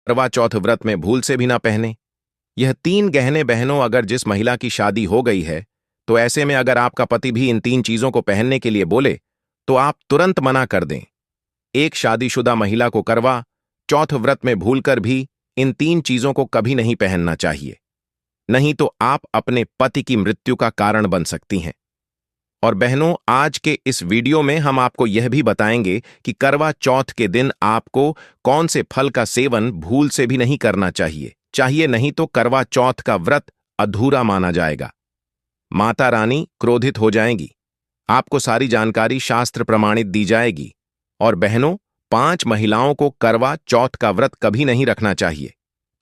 करवा चौथ व्रत में भूल से भी ना पहने। यह 3 गहने बहनों, अगर जिस महिला की शादी हो गई है तो ऐसे में अगर आपका पति भी इन 3 चीजों को पहनने के लिए बोले तो आप तुरंत मना कर दें। एक शादीशुदा महिला को करवा चौथ व्रत में भूलकर भी इन 3 चीजों को कभी नहीं पहनना चाहिए, नहीं तो आप अपने पति की मृत्यु का कारण बन सकती हैं। और बहनों, आज के इस वीडियो में हम आपको यह भी बताएंगे कि करवा चौथ के दिन आपको कौन से फल का सेवन भूल से भी नहीं करना चाहिए, नहीं तो करवा चौथ का व्रत अधूरा माना जाएगा। माता रानी क्रोधित हो जाएंगी। आपको सारी जानकारी शास्त्र प्रमाणित दी जाएगी। और बहनों, 5 महिलाओं को करवा चौथ का व्रत कभी नहीं रखना चाहिए।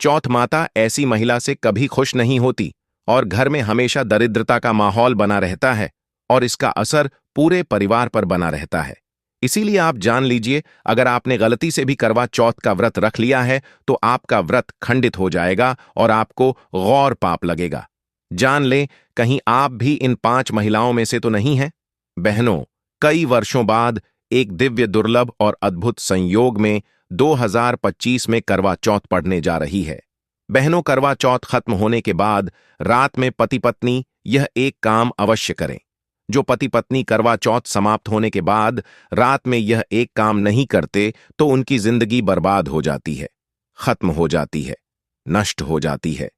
चौथ माता ऐसी महिला से कभी खुश नहीं होती और घर में हमेशा दरिद्रता का माहौल बना रहता है और इसका असर पूरे परिवार पर बना रहता है। इसीलिए आप जान लीजिए, अगर आपने गलती से भी करवा चौथ का व्रत रख लिया है तो आपका व्रत खंडित हो जाएगा और आपको गौर पाप लगेगा। जान लें, कहीं आप भी इन 5 महिलाओं में से तो नहीं हैं। बहनों, कई वर्षों बाद एक दिव्य, दुर्लभ और अद्भुत संयोग में 2025 में करवा चौथ पड़ने जा रही है। बहनों, करवा चौथ खत्म होने के बाद रात में पति पत्नी यह एक काम अवश्य करें। जो पति पत्नी करवा चौथ समाप्त होने के बाद रात में यह एक काम नहीं करते तो उनकी जिंदगी बर्बाद हो जाती है, खत्म हो जाती है, नष्ट हो जाती है।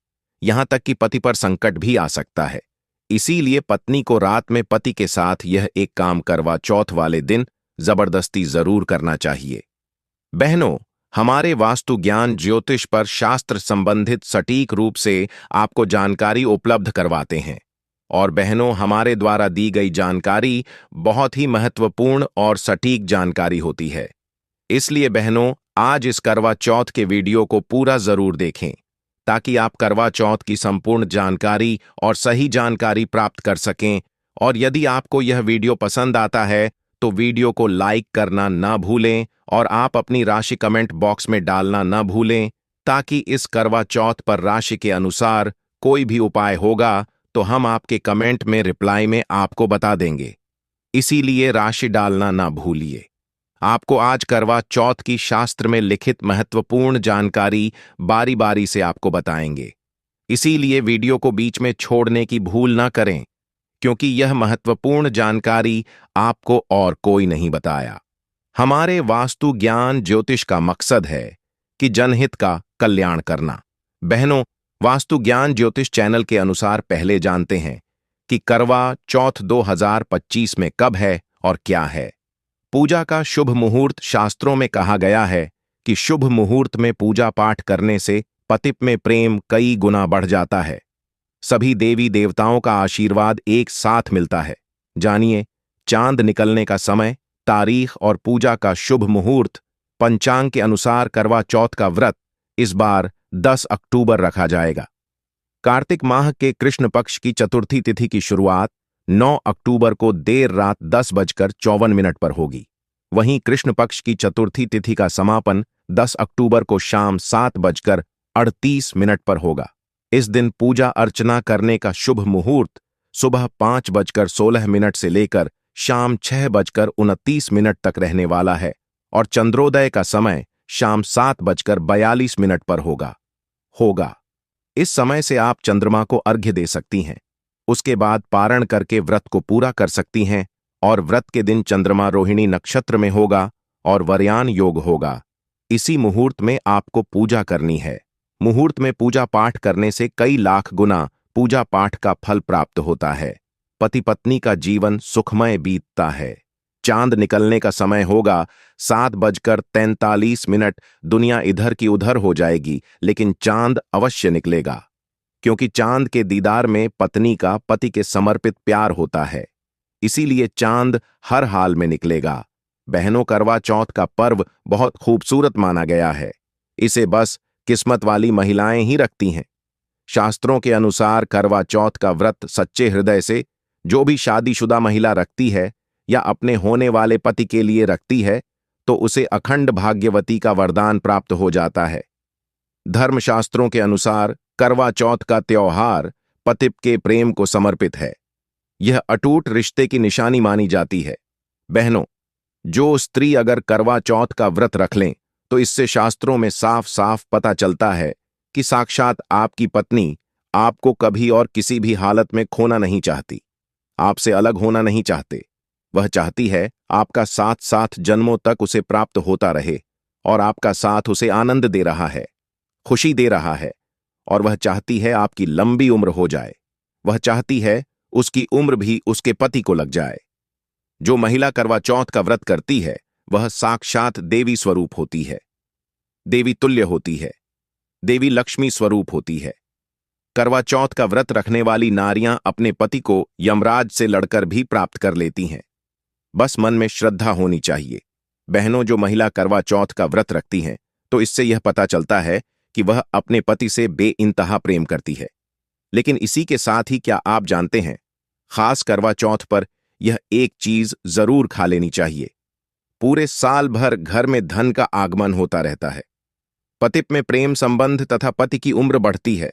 यहां तक कि पति पर संकट भी आ सकता है। इसीलिए पत्नी को रात में पति के साथ यह एक काम करवा चौथ वाले दिन जबरदस्ती जरूर करना चाहिए। बहनों, हमारे वास्तु ज्ञान ज्योतिष पर शास्त्र संबंधित सटीक रूप से आपको जानकारी उपलब्ध करवाते हैं। और बहनों, हमारे द्वारा दी गई जानकारी बहुत ही महत्वपूर्ण और सटीक जानकारी होती है। इसलिए बहनों, आज इस करवा चौथ के वीडियो को पूरा जरूर देखें ताकि आप करवा चौथ की संपूर्ण जानकारी और सही जानकारी प्राप्त कर सकें। और यदि आपको यह वीडियो पसंद आता है तो वीडियो को लाइक करना ना भूलें और आप अपनी राशि कमेंट बॉक्स में डालना ना भूलें, ताकि इस करवा चौथ पर राशि के अनुसार कोई भी उपाय होगा तो हम आपके कमेंट में रिप्लाई में आपको बता देंगे। इसीलिए राशि डालना ना भूलिए। आपको आज करवा चौथ की शास्त्र में लिखित महत्वपूर्ण जानकारी बारी बारी से आपको बताएंगे। इसीलिए वीडियो को बीच में छोड़ने की भूल ना करें, क्योंकि यह महत्वपूर्ण जानकारी आपको और कोई नहीं बताया। हमारे वास्तु ज्ञान ज्योतिष का मकसद है कि जनहित का कल्याण करना। बहनों, वास्तु ज्ञान ज्योतिष चैनल के अनुसार पहले जानते हैं कि करवा चौथ 2025 में कब है और क्या है। पूजा का शुभ मुहूर्त शास्त्रों में कहा गया है कि शुभ मुहूर्त में पूजा पाठ करने से पति में प्रेम कई गुना बढ़ जाता है। सभी देवी देवताओं का आशीर्वाद एक साथ मिलता है। जानिए, चांद निकलने का समय, तारीख और पूजा का शुभ मुहूर्त। पंचांग के अनुसार करवा चौथ का व्रत इस बार 10 अक्टूबर रखा जाएगा। कार्तिक माह के कृष्ण पक्ष की चतुर्थी तिथि की शुरुआत 9 अक्टूबर को देर रात 10:54 पर होगी। वहीं कृष्ण पक्ष की चतुर्थी तिथि का समापन 10 अक्टूबर को शाम 7:38 पर होगा। इस दिन पूजा अर्चना करने का शुभ मुहूर्त सुबह 5:16 से लेकर शाम 6:29 तक रहने वाला है और चंद्रोदय का समय शाम 7:42 पर होगा। इस समय से आप चंद्रमा को अर्घ्य दे सकती हैं। उसके बाद पारण करके व्रत को पूरा कर सकती हैं और व्रत के दिन चंद्रमा रोहिणी नक्षत्र में होगा और वरयान योग होगा। इसी मुहूर्त में आपको पूजा करनी है। मुहूर्त में पूजा पाठ करने से कई लाख गुना पूजा पाठ का फल प्राप्त होता है। पति पत्नी का जीवन सुखमय बीतता है। चांद निकलने का समय होगा 7:43। दुनिया इधर की उधर हो जाएगी, लेकिन चांद अवश्य निकलेगा, क्योंकि चांद के दीदार में पत्नी का पति के समर्पित प्यार होता है। इसीलिए चांद हर हाल में निकलेगा। बहनों, करवा चौथ का पर्व बहुत खूबसूरत माना गया है। इसे बस किस्मत वाली महिलाएं ही रखती हैं। शास्त्रों के अनुसार करवा चौथ का व्रत सच्चे हृदय से जो भी शादीशुदा महिला रखती है या अपने होने वाले पति के लिए रखती है तो उसे अखंड भाग्यवती का वरदान प्राप्त हो जाता है। धर्मशास्त्रों के अनुसार करवा चौथ का त्योहार पति के प्रेम को समर्पित है। यह अटूट रिश्ते की निशानी मानी जाती है। बहनों, जो स्त्री अगर करवा चौथ का व्रत रख लें तो इससे शास्त्रों में साफ साफ पता चलता है कि साक्षात आपकी पत्नी आपको कभी और किसी भी हालत में खोना नहीं चाहती, आपसे अलग होना नहीं चाहते। वह चाहती है आपका साथ साथ जन्मों तक उसे प्राप्त होता रहे, और आपका साथ उसे आनंद दे रहा है, खुशी दे रहा है, और वह चाहती है आपकी लंबी उम्र हो जाए। वह चाहती है उसकी उम्र भी उसके पति को लग जाए। जो महिला करवा चौथ का व्रत करती है वह साक्षात देवी स्वरूप होती है, देवी तुल्य होती है, देवी लक्ष्मी स्वरूप होती है। करवा चौथ का व्रत रखने वाली नारियां अपने पति को यमराज से लड़कर भी प्राप्त कर लेती हैं। बस मन में श्रद्धा होनी चाहिए। बहनों, जो महिला करवा चौथ का व्रत रखती हैं तो इससे यह पता चलता है कि वह अपने पति से बेइंतहा प्रेम करती है। लेकिन इसी के साथ ही क्या आप जानते हैं, खास करवा चौथ पर यह एक चीज जरूर खा लेनी चाहिए। पूरे साल भर घर में धन का आगमन होता रहता है, पति में प्रेम संबंध तथा पति की उम्र बढ़ती है।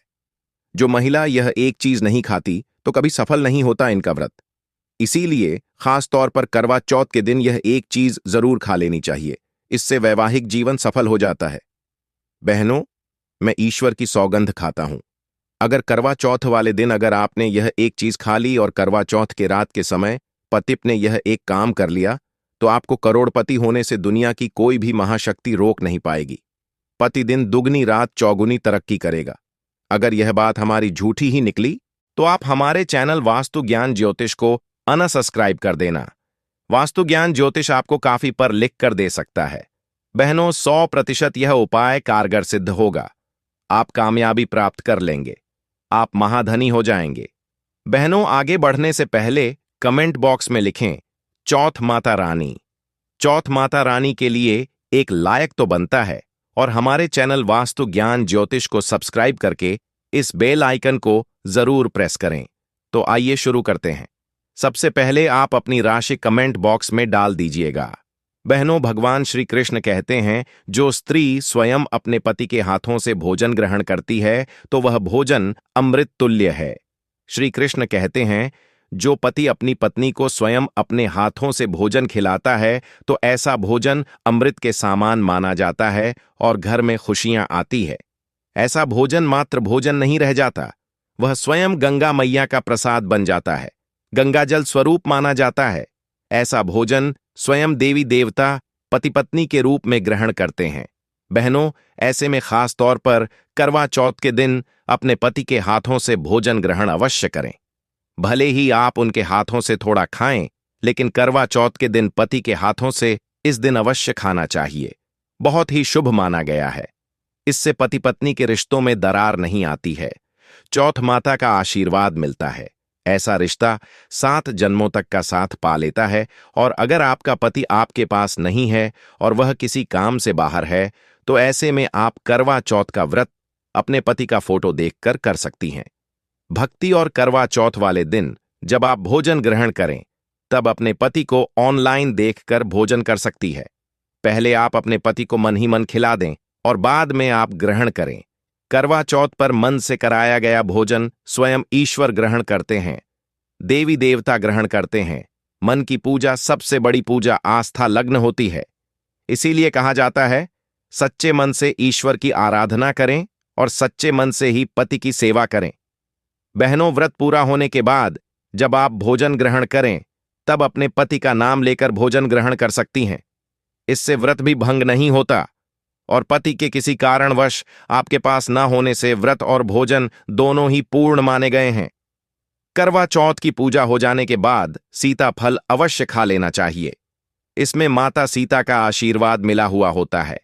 जो महिला यह एक चीज नहीं खाती तो कभी सफल नहीं होता इनका व्रत। इसीलिए खास तौर पर करवा चौथ के दिन यह एक चीज जरूर खा लेनी चाहिए, इससे वैवाहिक जीवन सफल हो जाता है। बहनों, मैं ईश्वर की सौगंध खाता हूं, अगर करवा चौथ वाले दिन अगर आपने यह एक चीज खा ली और करवा चौथ के रात के समय पति ने यह एक काम कर लिया तो आपको करोड़पति होने से दुनिया की कोई भी महाशक्ति रोक नहीं पाएगी। पति दिन दुगनी रात चौगुनी तरक्की करेगा। अगर यह बात हमारी झूठी ही निकली तो आप हमारे चैनल वास्तु ज्ञान ज्योतिष को अनसब्सक्राइब कर देना। वास्तु ज्ञान ज्योतिष आपको काफी पर लिख कर दे सकता है। बहनों, 100% यह उपाय कारगर सिद्ध होगा। आप कामयाबी प्राप्त कर लेंगे, आप महाधनी हो जाएंगे। बहनों, आगे बढ़ने से पहले कमेंट बॉक्स में लिखें चौथ माता रानी। चौथ माता रानी के लिए एक लायक तो बनता है, और हमारे चैनल वास्तु ज्ञान ज्योतिष को सब्सक्राइब करके इस बेल आइकन को जरूर प्रेस करें। तो आइए शुरू करते हैं। सबसे पहले आप अपनी राशि कमेंट बॉक्स में डाल दीजिएगा। बहनों, भगवान श्री कृष्ण कहते हैं, जो स्त्री स्वयं अपने पति के हाथों से भोजन ग्रहण करती है तो वह भोजन अमृत तुल्य है। श्री कृष्ण कहते हैं, जो पति अपनी पत्नी को स्वयं अपने हाथों से भोजन खिलाता है तो ऐसा भोजन अमृत के समान माना जाता है और घर में खुशियां आती है। ऐसा भोजन मात्र भोजन नहीं रह जाता, वह स्वयं गंगा मैया का प्रसाद बन जाता है, गंगा जल स्वरूप माना जाता है। ऐसा भोजन स्वयं देवी देवता पति पत्नी के रूप में ग्रहण करते हैं। बहनों, ऐसे में खास तौर पर करवा चौथ के दिन अपने पति के हाथों से भोजन ग्रहण अवश्य करें। भले ही आप उनके हाथों से थोड़ा खाएं, लेकिन करवा चौथ के दिन पति के हाथों से इस दिन अवश्य खाना चाहिए। बहुत ही शुभ माना गया है। इससे पति पत्नी के रिश्तों में दरार नहीं आती है। चौथ माता का आशीर्वाद मिलता है। ऐसा रिश्ता 7 जन्मों तक का साथ पा लेता है। और अगर आपका पति आपके पास नहीं है और वह किसी काम से बाहर है तो ऐसे में आप करवा चौथ का व्रत अपने पति का फोटो देखकर कर सकती हैं। भक्ति और करवा चौथ वाले दिन जब आप भोजन ग्रहण करें तब अपने पति को ऑनलाइन देखकर भोजन कर सकती है। पहले आप अपने पति को मन ही मन खिला दें और बाद में आप ग्रहण करें। करवा चौथ पर मन से कराया गया भोजन स्वयं ईश्वर ग्रहण करते हैं, देवी देवता ग्रहण करते हैं। मन की पूजा सबसे बड़ी पूजा आस्था लग्न होती है। इसीलिए कहा जाता है, सच्चे मन से ईश्वर की आराधना करें और सच्चे मन से ही पति की सेवा करें। बहनों, व्रत पूरा होने के बाद जब आप भोजन ग्रहण करें तब अपने पति का नाम लेकर भोजन ग्रहण कर सकती हैं। इससे व्रत भी भंग नहीं होता और पति के किसी कारणवश आपके पास ना होने से व्रत और भोजन दोनों ही पूर्ण माने गए हैं। करवा चौथ की पूजा हो जाने के बाद सीता फल अवश्य खा लेना चाहिए। इसमें माता सीता का आशीर्वाद मिला हुआ होता है।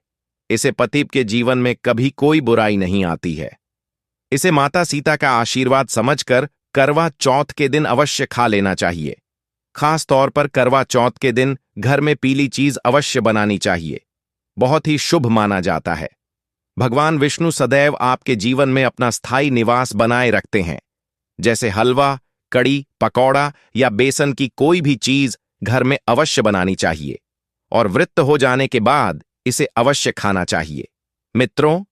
इसे पति के जीवन में कभी कोई बुराई नहीं आती है। इसे माता सीता का आशीर्वाद समझकर करवा चौथ के दिन अवश्य खा लेना चाहिए। खास तौर पर करवा चौथ के दिन घर में पीली चीज अवश्य बनानी चाहिए। बहुत ही शुभ माना जाता है। भगवान विष्णु सदैव आपके जीवन में अपना स्थायी निवास बनाए रखते हैं। जैसे हलवा, कड़ी, पकौड़ा या बेसन की कोई भी चीज घर में अवश्य बनानी चाहिए और व्रत हो जाने के बाद इसे अवश्य खाना चाहिए। मित्रों,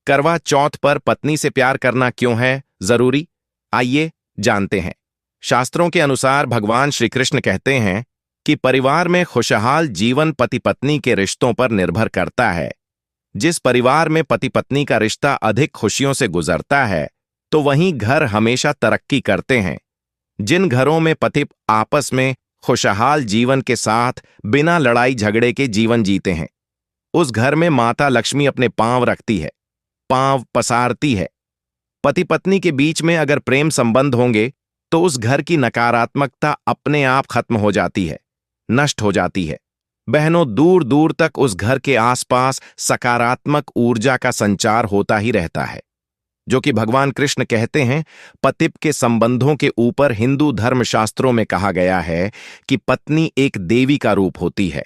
करवा चौथ पर पत्नी से प्यार करना क्यों है जरूरी? आइए जानते हैं। शास्त्रों के अनुसार भगवान श्री कृष्ण कहते हैं कि परिवार में खुशहाल जीवन पति पत्नी के रिश्तों पर निर्भर करता है। जिस परिवार में पति पत्नी का रिश्ता अधिक खुशियों से गुजरता है, तो वहीं घर हमेशा तरक्की करते हैं। जिन घरों में पति आपस में खुशहाल जीवन के साथ बिना लड़ाई झगड़े के जीवन जीते हैं, उस घर में माता लक्ष्मी अपने पांव रखती है, पांव पसारती है। पति पत्नी के बीच में अगर प्रेम संबंध होंगे तो उस घर की नकारात्मकता अपने आप खत्म हो जाती है, नष्ट हो जाती है। बहनों, दूर दूर तक उस घर के आसपास सकारात्मक ऊर्जा का संचार होता ही रहता है, जो कि भगवान कृष्ण कहते हैं, पतिप के संबंधों के ऊपर हिंदू धर्मशास्त्रों में कहा गया है कि पत्नी एक देवी का रूप होती है।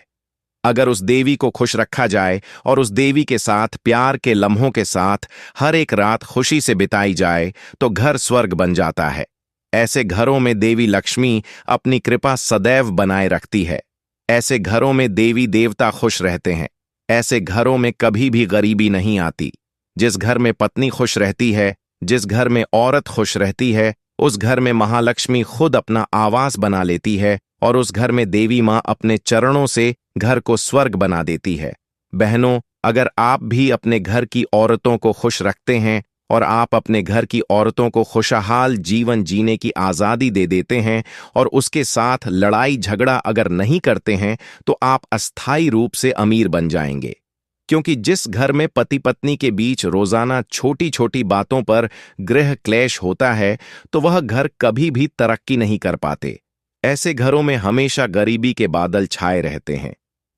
अगर उस देवी को खुश रखा जाए और उस देवी के साथ प्यार के लम्हों के साथ हर एक रात खुशी से बिताई जाए तो घर स्वर्ग बन जाता है। ऐसे घरों में देवी लक्ष्मी अपनी कृपा सदैव बनाए रखती है। ऐसे घरों में देवी देवता खुश रहते हैं। ऐसे घरों में कभी भी गरीबी नहीं आती। जिस घर में पत्नी खुश रहती है, जिस घर में औरत खुश रहती है, उस घर में महालक्ष्मी खुद अपना आवास बना लेती है और उस घर में देवी मां अपने चरणों से घर को स्वर्ग बना देती है। बहनों, अगर आप भी अपने घर की औरतों को खुश रखते हैं और आप अपने घर की औरतों को खुशहाल जीवन जीने की आज़ादी दे देते हैं और उसके साथ लड़ाई झगड़ा अगर नहीं करते हैं, तो आप अस्थायी रूप से अमीर बन जाएंगे। क्योंकि जिस घर में पति पत्नी के बीच रोजाना छोटी छोटी बातों पर गृह क्लेश होता है, तो वह घर कभी भी तरक्की नहीं कर पाते। ऐसे घरों में हमेशा गरीबी के बादल छाए रहते हैं।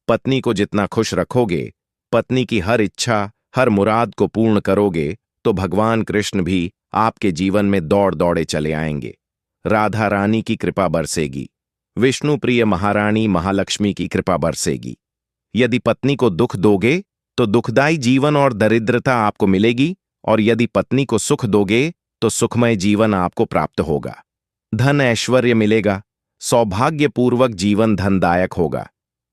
पत्नी को जितना खुश रखोगे, पत्नी की हर इच्छा, हर मुराद को पूर्ण करोगे, तो भगवान कृष्ण भी आपके जीवन में दौड़ दौड़े चले आएंगे। राधा रानी की कृपा बरसेगी, विष्णु प्रिय महारानी महालक्ष्मी की कृपा बरसेगी। यदि पत्नी को दुख दोगे तो दुखदाई जीवन और दरिद्रता आपको मिलेगी, और यदि पत्नी को सुख दोगे तो सुखमय जीवन आपको प्राप्त होगा। धन ऐश्वर्य मिलेगा, सौभाग्यपूर्वक जीवन धनदायक होगा।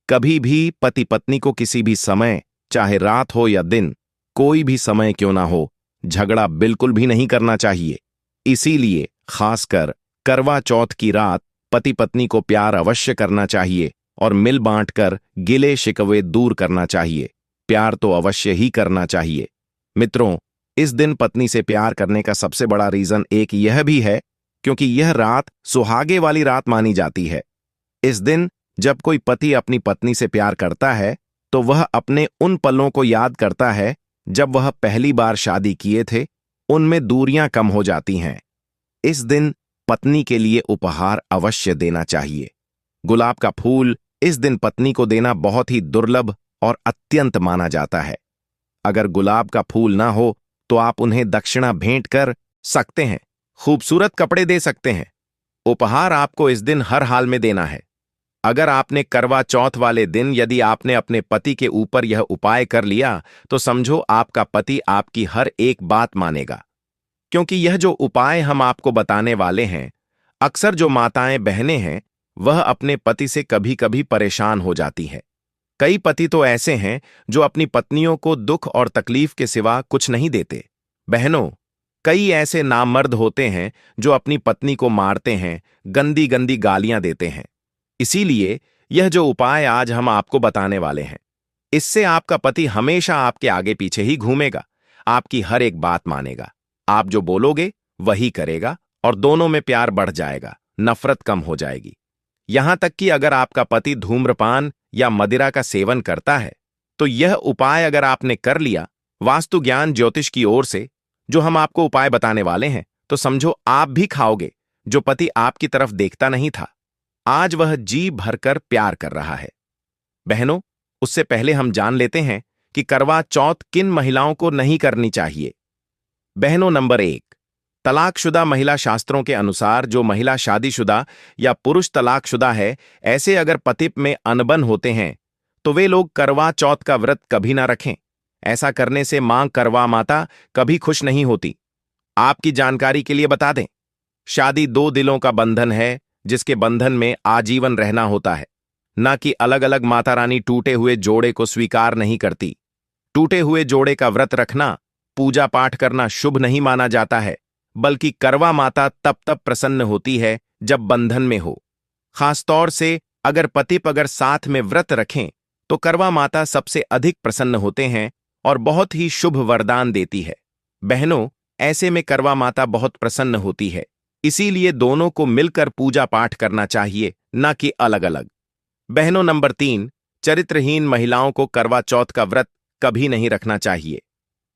कभी भी पति पत्नी को किसी भी समय, चाहे रात हो या दिन, कोई भी समय क्यों ना हो, झगड़ा बिल्कुल भी नहीं करना चाहिए। इसीलिए खासकर करवा चौथ की रात पति पत्नी को प्यार अवश्य करना चाहिए और मिल बांटकर गिले शिकवे दूर करना चाहिए। प्यार तो अवश्य ही करना चाहिए। मित्रों, इस दिन पत्नी से प्यार करने का सबसे बड़ा रीजन एक यह भी है क्योंकि यह रात सुहागे वाली रात मानी जाती है। इस दिन जब कोई पति अपनी पत्नी से प्यार करता है तो वह अपने उन पलों को याद करता है जब वह पहली बार शादी किए थे। उनमें दूरियां कम हो जाती हैं। इस दिन पत्नी के लिए उपहार अवश्य देना चाहिए। गुलाब का फूल इस दिन पत्नी को देना बहुत ही दुर्लभ और अत्यंत माना जाता है। अगर गुलाब का फूल ना हो तो आप उन्हें दक्षिणा भेंट कर सकते हैं, खूबसूरत कपड़े दे सकते हैं। उपहार आपको इस दिन हर हाल में देना है। अगर आपने करवा चौथ वाले दिन यदि आपने अपने पति के ऊपर यह उपाय कर लिया तो समझो आपका पति आपकी हर एक बात मानेगा। क्योंकि यह जो उपाय हम आपको बताने वाले हैं, अक्सर जो माताएं बहनें हैं वह अपने पति से कभी कभी परेशान हो जाती हैं। कई पति तो ऐसे हैं जो अपनी पत्नियों को दुख और तकलीफ के सिवा कुछ नहीं देते। बहनों, कई ऐसे नामर्द होते हैं जो अपनी पत्नी को मारते हैं, गंदी गंदी गालियां देते हैं। इसीलिए यह जो उपाय आज हम आपको बताने वाले हैं, इससे आपका पति हमेशा आपके आगे पीछे ही घूमेगा, आपकी हर एक बात मानेगा। आप जो बोलोगे वही करेगा और दोनों में प्यार बढ़ जाएगा, नफरत कम हो जाएगी। यहां तक कि अगर आपका पति धूम्रपान या मदिरा का सेवन करता है तो यह उपाय अगर आपने कर लिया वास्तु ज्ञान ज्योतिष की ओर से, जो हम आपको उपाय बताने वाले हैं, तो समझो आप भी खाओगे जो पति आपकी तरफ देखता नहीं था। आज वह जी भरकर प्यार कर रहा है। बहनों, उससे पहले हम जान लेते हैं कि करवा चौथ किन महिलाओं को नहीं करनी चाहिए। बहनों, नंबर 1, तलाकशुदा महिला। शास्त्रों के अनुसार जो महिला शादीशुदा या पुरुष तलाकशुदा है, ऐसे अगर पति में अनबन होते हैं तो वे लोग करवा चौथ का व्रत कभी ना रखें। ऐसा करने से मां करवा माता कभी खुश नहीं होती। आपकी जानकारी के लिए बता दें, शादी 2 दिलों का बंधन है जिसके बंधन में आजीवन रहना होता है, न कि अलग अलग। माता रानी टूटे हुए जोड़े को स्वीकार नहीं करती। टूटे हुए जोड़े का व्रत रखना, पूजा पाठ करना शुभ नहीं माना जाता है, बल्कि करवा माता तब प्रसन्न होती है जब बंधन में हो। खासतौर से अगर पति अगर साथ में व्रत रखें तो करवा माता सबसे अधिक प्रसन्न होते हैं और बहुत ही शुभ वरदान देती है। बहनों, ऐसे में करवा माता बहुत प्रसन्न होती है, इसीलिए दोनों को मिलकर पूजा पाठ करना चाहिए, न कि अलग अलग। बहनों, नंबर 3, चरित्रहीन महिलाओं को करवा चौथ का व्रत कभी नहीं रखना चाहिए।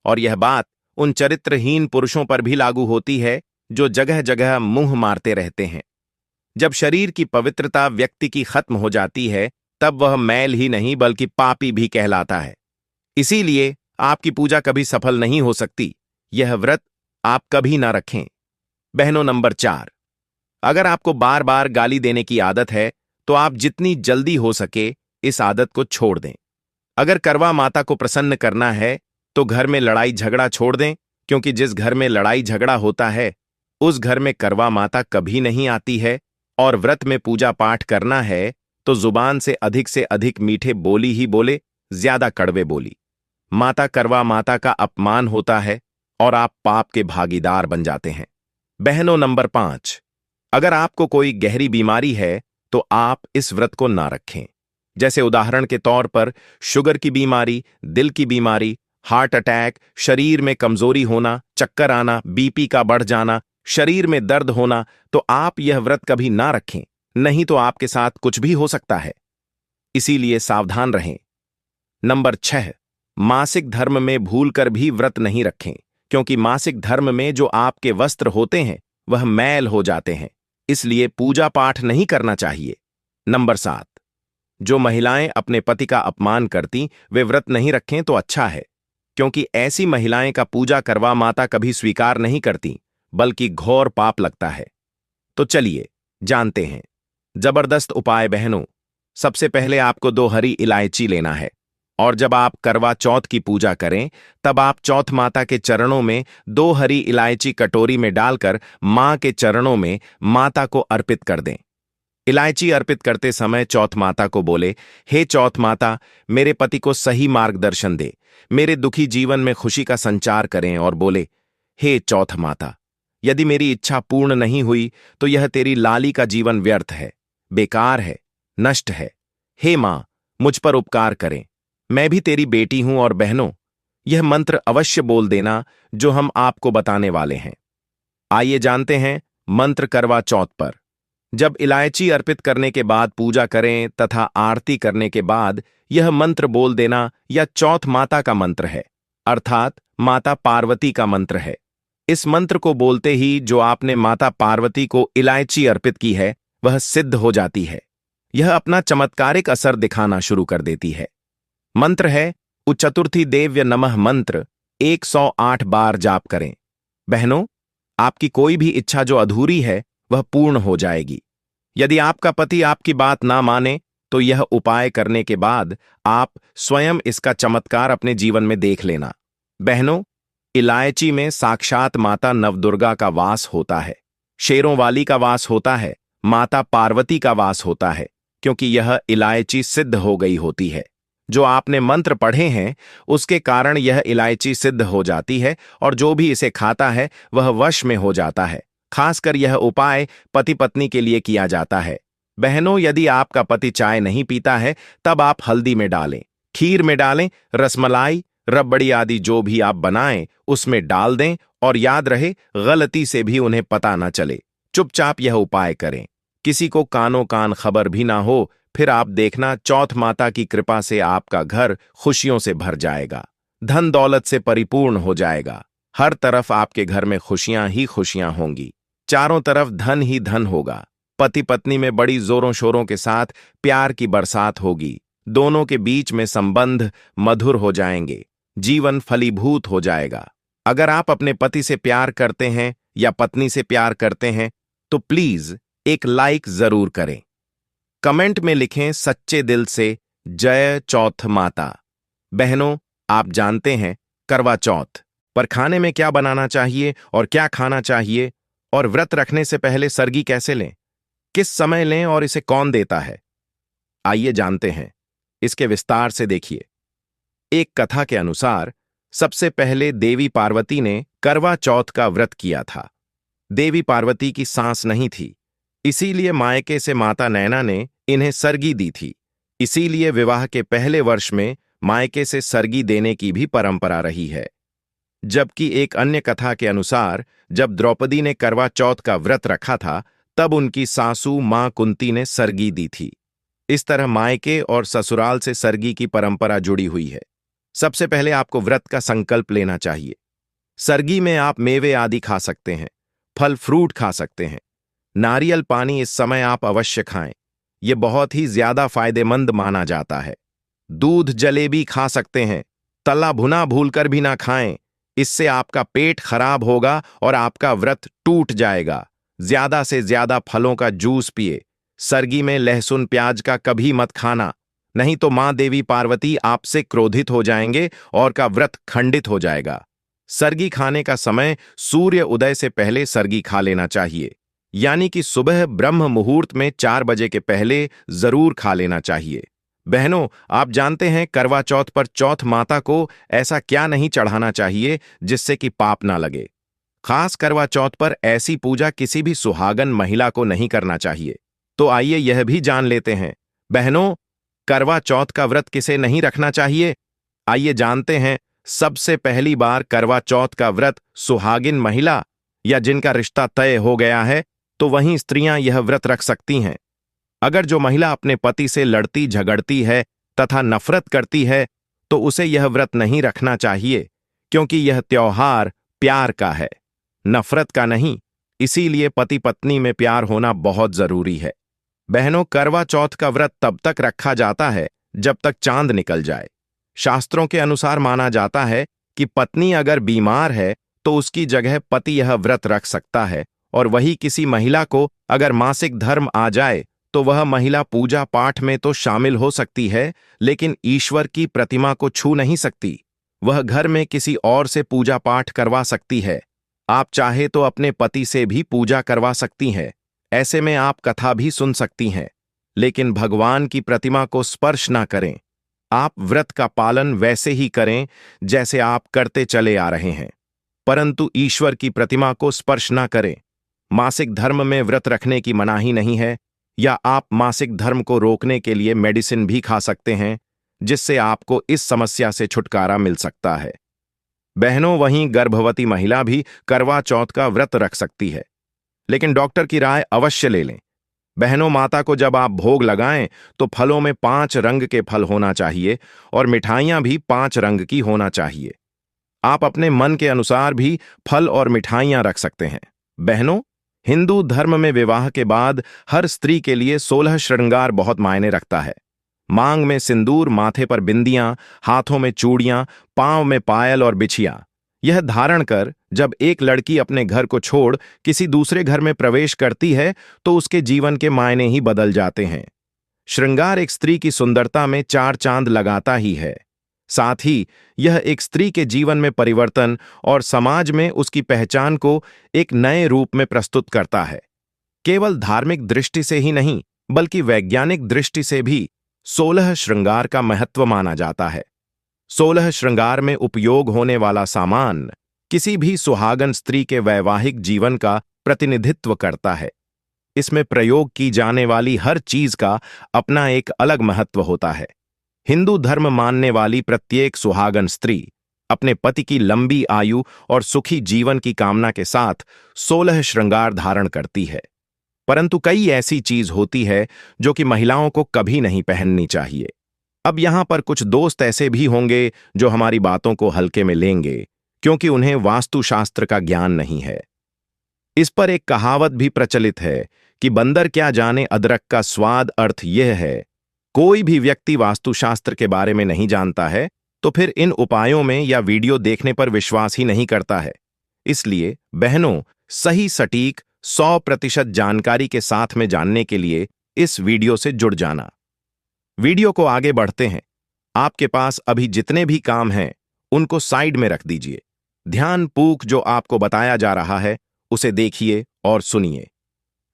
और यह बात उन चरित्रहीन पुरुषों पर भी लागू होती है जो जगह जगह मुंह मारते रहते हैं। जब शरीर की पवित्रता व्यक्ति की खत्म हो जाती है, तब वह मैल ही नहीं बल्कि पापी भी कहलाता है। इसीलिए आपकी पूजा कभी सफल नहीं हो सकती। यह व्रत आप कभी ना रखें। बहनों, नंबर 4, अगर आपको बार बार गाली देने की आदत है तो आप जितनी जल्दी हो सके इस आदत को छोड़ दें। अगर करवा माता को प्रसन्न करना है तो घर में लड़ाई झगड़ा छोड़ दें, क्योंकि जिस घर में लड़ाई झगड़ा होता है उस घर में करवा माता कभी नहीं आती है। और व्रत में पूजा पाठ करना है तो जुबान से अधिक मीठे बोली ही बोले, ज्यादा कड़वे बोली। माता करवा माता का अपमान होता है और आप पाप के भागीदार बन जाते हैं। बहनों, नंबर 5, अगर आपको कोई गहरी बीमारी है तो आप इस व्रत को ना रखें। जैसे उदाहरण के तौर पर शुगर की बीमारी, दिल की बीमारी, हार्ट अटैक, शरीर में कमजोरी होना, चक्कर आना, बीपी का बढ़ जाना, शरीर में दर्द होना, तो आप यह व्रत कभी ना रखें, नहीं तो आपके साथ कुछ भी हो सकता है। इसीलिए सावधान रहें। नंबर 6, मासिक धर्म में भूलकर भी व्रत नहीं रखें, क्योंकि मासिक धर्म में जो आपके वस्त्र होते हैं वह मैल हो जाते हैं, इसलिए पूजा पाठ नहीं करना चाहिए। नंबर 7, जो महिलाएं अपने पति का अपमान करती वे व्रत नहीं रखें तो अच्छा है, क्योंकि ऐसी महिलाएं का पूजा करवा माता कभी स्वीकार नहीं करती, बल्कि घोर पाप लगता है। तो चलिए जानते हैं जबरदस्त उपाय। बहनों, सबसे पहले आपको 2 हरी इलायची लेना है, और जब आप करवा चौथ की पूजा करें तब आप चौथ माता के चरणों में 2 हरी इलायची कटोरी में डालकर मां के चरणों में माता को अर्पित कर दें। इलायची अर्पित करते समय चौथ माता को बोले, हे चौथ माता, मेरे पति को सही मार्गदर्शन दे, मेरे दुखी जीवन में खुशी का संचार करें। और बोले, हे चौथ माता, यदि मेरी इच्छा पूर्ण नहीं हुई तो यह तेरी लाली का जीवन व्यर्थ है, बेकार है, नष्ट है। हे मां, मुझ पर उपकार करें, मैं भी तेरी बेटी हूं। और बहनों, यह मंत्र अवश्य बोल देना जो हम आपको बताने वाले हैं। आइए जानते हैं मंत्र करवा चौथ पर। जब इलायची अर्पित करने के बाद पूजा करें तथा आरती करने के बाद यह मंत्र बोल देना, यह चौथ माता का मंत्र है, अर्थात माता पार्वती का मंत्र है। इस मंत्र को बोलते ही जो आपने माता पार्वती को इलायची अर्पित की है वह सिद्ध हो जाती है। यह अपना चमत्कारिक असर दिखाना शुरू कर देती है। मंत्र है उच्चतुर्थी देव्य नमः मंत्र 108 बार जाप करें। बहनों, आपकी कोई भी इच्छा जो अधूरी है वह पूर्ण हो जाएगी। यदि आपका पति आपकी बात ना माने तो यह उपाय करने के बाद आप स्वयं इसका चमत्कार अपने जीवन में देख लेना। बहनों, इलायची में साक्षात माता नवदुर्गा का वास होता है, शेरों वाली का वास होता है, माता पार्वती का वास होता है, क्योंकि यह इलायची सिद्ध हो गई होती है। जो आपने मंत्र पढ़े हैं उसके कारण यह इलायची सिद्ध हो जाती है और जो भी इसे खाता है वह वश में हो जाता है। खासकर यह उपाय पति पत्नी के लिए किया जाता है। बहनों, यदि आपका पति चाय नहीं पीता है तब आप हल्दी में डालें, खीर में डालें, रसमलाई, रबड़ी आदि जो भी आप बनाएं उसमें डाल दें, और याद रहे गलती से भी उन्हें पता ना चले। चुपचाप यह उपाय करें, किसी को कानो कान खबर भी ना हो। फिर आप देखना चौथ माता की कृपा से आपका घर खुशियों से भर जाएगा, धन दौलत से परिपूर्ण हो जाएगा। हर तरफ आपके घर में खुशियां ही खुशियां होंगी, चारों तरफ धन ही धन होगा। पति पत्नी में बड़ी जोरों शोरों के साथ प्यार की बरसात होगी, दोनों के बीच में संबंध मधुर हो जाएंगे, जीवन फलीभूत हो जाएगा। अगर आप अपने पति से प्यार करते हैं या पत्नी से प्यार करते हैं तो प्लीज एक लाइक जरूर करें। कमेंट में लिखें सच्चे दिल से जय चौथ माता। बहनों, आप जानते हैं करवा चौथ पर खाने में क्या बनाना चाहिए और क्या खाना चाहिए, और व्रत रखने से पहले सरगी कैसे लें, किस समय लें और इसे कौन देता है? आइए जानते हैं, इसके विस्तार से देखिए। एक कथा के अनुसार सबसे पहले देवी पार्वती ने करवा चौथ का व्रत किया था। देवी पार्वती की सांस नहीं थी, इसीलिए मायके से माता नैना ने इन्हें सरगी दी थी। इसीलिए विवाह के पहले वर्ष में मायके से सरगी देने की भी परंपरा रही है। जबकि एक अन्य कथा के अनुसार जब द्रौपदी ने करवा चौथ का व्रत रखा था, तब उनकी सासू मां कुंती ने सरगी दी थी। इस तरह मायके और ससुराल से सरगी की परंपरा जुड़ी हुई है। सबसे पहले आपको व्रत का संकल्प लेना चाहिए। सरगी में आप मेवे आदि खा सकते हैं, फल फ्रूट खा सकते हैं। नारियल पानी इस समय आप अवश्य खाएं, यह बहुत ही ज्यादा फायदेमंद माना जाता है। दूध जलेबी खा सकते हैं, तला भुना भूलकर भी ना खाएं, इससे आपका पेट खराब होगा और आपका व्रत टूट जाएगा। ज्यादा से ज्यादा फलों का जूस पिए। सरगी में लहसुन प्याज का कभी मत खाना, नहीं तो मां देवी पार्वती आपसे क्रोधित हो जाएंगे और का व्रत खंडित हो जाएगा। सरगी खाने का समय सूर्य उदय से पहले सरगी खा लेना चाहिए, यानी कि सुबह ब्रह्म मुहूर्त में 4 बजे के पहले जरूर खा लेना चाहिए। बहनों, आप जानते हैं करवा चौथ पर चौथ माता को ऐसा क्या नहीं चढ़ाना चाहिए जिससे कि पाप ना लगे। खास करवा चौथ पर ऐसी पूजा किसी भी सुहागन महिला को नहीं करना चाहिए। तो आइए यह भी जान लेते हैं। बहनों, करवा चौथ का व्रत किसे नहीं रखना चाहिए, आइए जानते हैं। सबसे पहली बार करवा चौथ का व्रत सुहागिन महिला या जिनका रिश्ता तय हो गया है, तो वहीं स्त्रियां यह व्रत रख सकती हैं। अगर जो महिला अपने पति से लड़ती झगड़ती है तथा नफरत करती है, तो उसे यह व्रत नहीं रखना चाहिए, क्योंकि यह त्योहार प्यार का है, नफरत का नहीं। इसीलिए पति पत्नी में प्यार होना बहुत जरूरी है। बहनों, करवा चौथ का व्रत तब तक रखा जाता है जब तक चांद निकल जाए। शास्त्रों के अनुसार माना जाता है कि पत्नी अगर बीमार है तो उसकी जगह पति यह व्रत रख सकता है, और वही किसी महिला को अगर मासिक धर्म आ जाए तो वह महिला पूजा पाठ में तो शामिल हो सकती है, लेकिन ईश्वर की प्रतिमा को छू नहीं सकती। वह घर में किसी और से पूजा पाठ करवा सकती है। आप चाहे तो अपने पति से भी पूजा करवा सकती हैं। ऐसे में आप कथा भी सुन सकती हैं, लेकिन भगवान की प्रतिमा को स्पर्श ना करें। आप व्रत का पालन वैसे ही करें जैसे आप करते चले आ रहे हैं, परंतु ईश्वर की प्रतिमा को स्पर्श ना करें। मासिक धर्म में व्रत रखने की मनाही नहीं है, या आप मासिक धर्म को रोकने के लिए मेडिसिन भी खा सकते हैं, जिससे आपको इस समस्या से छुटकारा मिल सकता है। बहनों, वहीं गर्भवती महिला भी करवा चौथ का व्रत रख सकती है, लेकिन डॉक्टर की राय अवश्य ले लें। बहनों, माता को जब आप भोग लगाएं तो फलों में 5 रंग के फल होना चाहिए और मिठाइयां भी 5 रंग की होना चाहिए। आप अपने मन के अनुसार भी फल और मिठाइयां रख सकते हैं। बहनों, हिंदू धर्म में विवाह के बाद हर स्त्री के लिए 16 श्रृंगार बहुत मायने रखता है। मांग में सिंदूर, माथे पर बिंदियां, हाथों में चूड़ियां, पांव में पायल और बिछिया, यह धारण कर जब एक लड़की अपने घर को छोड़ किसी दूसरे घर में प्रवेश करती है तो उसके जीवन के मायने ही बदल जाते हैं। श्रृंगार एक स्त्री की सुंदरता में 4 चांद लगाता ही है। साथ ही यह एक स्त्री के जीवन में परिवर्तन और समाज में उसकी पहचान को एक नए रूप में प्रस्तुत करता है। केवल धार्मिक दृष्टि से ही नहीं, बल्कि वैज्ञानिक दृष्टि से भी 16 श्रृंगार का महत्व माना जाता है। 16 श्रृंगार में उपयोग होने वाला सामान किसी भी सुहागन स्त्री के वैवाहिक जीवन का प्रतिनिधित्व करता है। इसमें प्रयोग की जाने वाली हर चीज का अपना एक अलग महत्व होता है। हिंदू धर्म मानने वाली प्रत्येक सुहागन स्त्री अपने पति की लंबी आयु और सुखी जीवन की कामना के साथ 16 श्रृंगार धारण करती है। परंतु कई ऐसी चीज होती है जो कि महिलाओं को कभी नहीं पहननी चाहिए। अब यहां पर कुछ दोस्त ऐसे भी होंगे जो हमारी बातों को हल्के में लेंगे, क्योंकि उन्हें वास्तुशास्त्र का ज्ञान नहीं है। इस पर एक कहावत भी प्रचलित है कि बंदर क्या जाने अदरक का स्वाद। अर्थ यह है, कोई भी व्यक्ति वास्तुशास्त्र के बारे में नहीं जानता है तो फिर इन उपायों में या वीडियो देखने पर विश्वास ही नहीं करता है। इसलिए बहनों, सही सटीक 100% जानकारी के साथ में जानने के लिए इस वीडियो से जुड़ जाना। वीडियो को आगे बढ़ते हैं। आपके पास अभी जितने भी काम हैं उनको साइड में रख दीजिए। ध्यानपूर्वक जो आपको बताया जा रहा है उसे देखिए और सुनिए।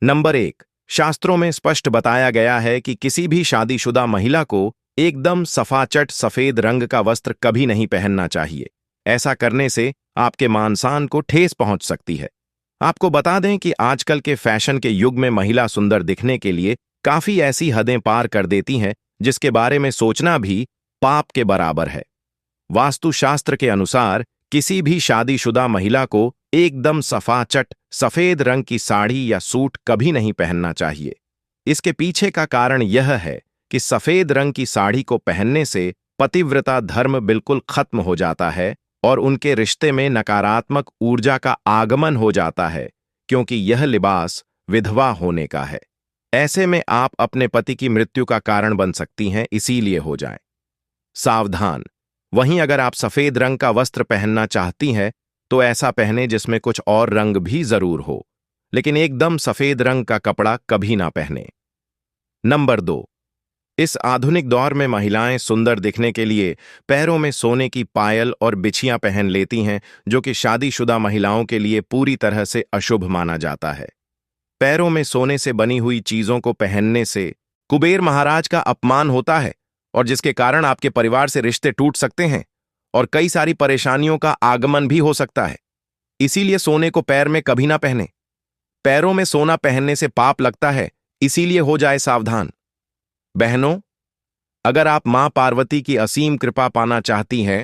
नंबर 1, शास्त्रों में स्पष्ट बताया गया है कि किसी भी शादीशुदा महिला को एकदम सफाचट सफेद रंग का वस्त्र कभी नहीं पहनना चाहिए। ऐसा करने से आपके मानसान को ठेस पहुंच सकती है। आपको बता दें कि आजकल के फैशन के युग में महिला सुंदर दिखने के लिए काफी ऐसी हदें पार कर देती हैं जिसके बारे में सोचना भी पाप के बराबर है। वास्तुशास्त्र के अनुसार किसी भी शादीशुदा महिला को एकदम सफाचट सफेद रंग की साड़ी या सूट कभी नहीं पहनना चाहिए। इसके पीछे का कारण यह है कि सफेद रंग की साड़ी को पहनने से पतिव्रता धर्म बिल्कुल खत्म हो जाता है और उनके रिश्ते में नकारात्मक ऊर्जा का आगमन हो जाता है, क्योंकि यह लिबास विधवा होने का है। ऐसे में आप अपने पति की मृत्यु का कारण बन सकती हैं, इसीलिए हो जाएं सावधान। वहीं अगर आप सफेद रंग का वस्त्र पहनना चाहती हैं तो ऐसा पहने जिसमें कुछ और रंग भी जरूर हो, लेकिन एकदम सफेद रंग का कपड़ा कभी ना पहने। नंबर 2, इस आधुनिक दौर में महिलाएं सुंदर दिखने के लिए पैरों में सोने की पायल और बिछियां पहन लेती हैं, जो कि शादीशुदा महिलाओं के लिए पूरी तरह से अशुभ माना जाता है। पैरों में सोने से बनी हुई चीजों को पहनने से कुबेर महाराज का अपमान होता है और जिसके कारण आपके परिवार से रिश्ते टूट सकते हैं और कई सारी परेशानियों का आगमन भी हो सकता है। इसीलिए सोने को पैर में कभी ना पहने। पैरों में सोना पहनने से पाप लगता है, इसीलिए हो जाए सावधान। बहनों, अगर आप मां पार्वती की असीम कृपा पाना चाहती हैं